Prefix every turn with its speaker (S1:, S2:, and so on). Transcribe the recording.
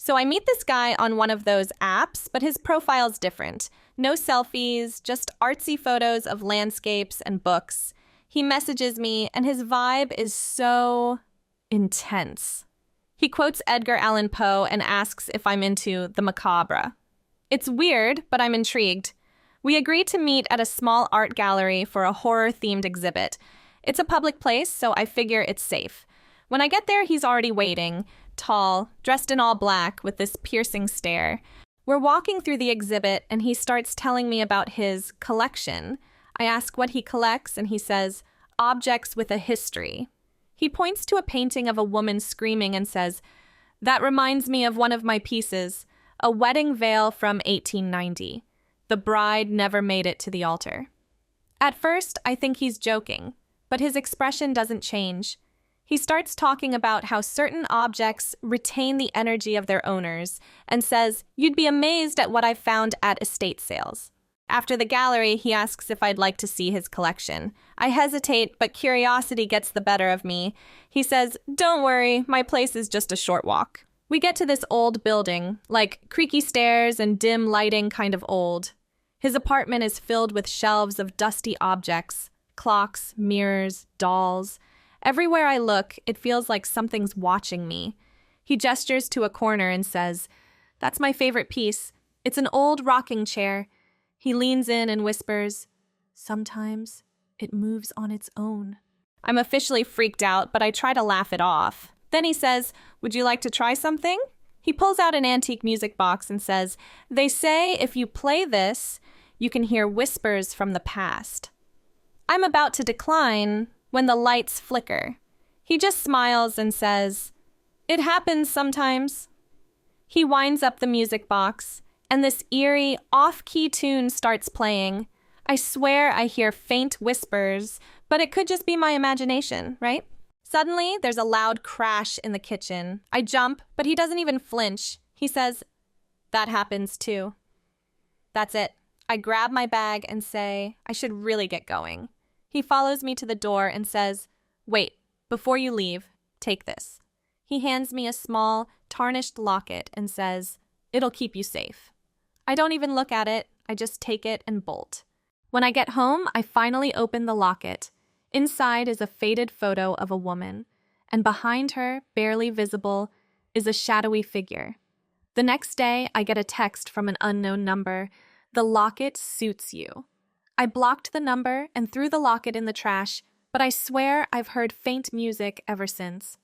S1: So I meet this guy on one of those apps, but his profile's different. No selfies, just artsy photos of landscapes and books. He messages me, and his vibe is so intense. He quotes Edgar Allan Poe and asks if I'm into the macabre. It's weird, but I'm intrigued. We agree to meet at a small art gallery for a horror-themed exhibit. It's a public place, so I figure it's safe. When I get there, he's already waiting, tall, dressed in all black, with this piercing stare. We're walking through the exhibit, and he starts telling me about his collection. I ask what he collects, and he says, objects with a history. He points to a painting of a woman screaming and says, "That reminds me of one of my pieces, a wedding veil from 1890. The bride never made it to the altar." At first, I think he's joking, but his expression doesn't change. He starts talking about how certain objects retain the energy of their owners and says, "You'd be amazed at what I've found at estate sales." After the gallery, he asks if I'd like to see his collection. I hesitate, but curiosity gets the better of me. He says, "Don't worry, my place is just a short walk." We get to this old building, like creaky stairs and dim lighting, kind of old. His apartment is filled with shelves of dusty objects, clocks, mirrors, dolls. Everywhere I look, it feels like something's watching me. He gestures to a corner and says, "That's my favorite piece. It's an old rocking chair." He leans in and whispers, "Sometimes it moves on its own." I'm officially freaked out, but I try to laugh it off. Then he says, "Would you like to try something?" He pulls out an antique music box and says, "They say if you play this, you can hear whispers from the past." I'm about to decline when the lights flicker. He just smiles and says, "It happens sometimes." He winds up the music box, and this eerie, off-key tune starts playing. I swear I hear faint whispers, but it could just be my imagination, right? Suddenly, there's a loud crash in the kitchen. I jump, but he doesn't even flinch. He says, "That happens too." That's it. I grab my bag and say, I should really get going. He follows me to the door and says, "Wait, before you leave, take this." He hands me a small, tarnished locket and says, "It'll keep you safe." I don't even look at it, I just take it and bolt. When I get home, I finally open the locket. Inside is a faded photo of a woman, and behind her, barely visible, is a shadowy figure. The next day, I get a text from an unknown number. "The locket suits you." I blocked the number and threw the locket in the trash, but I swear I've heard faint music ever since.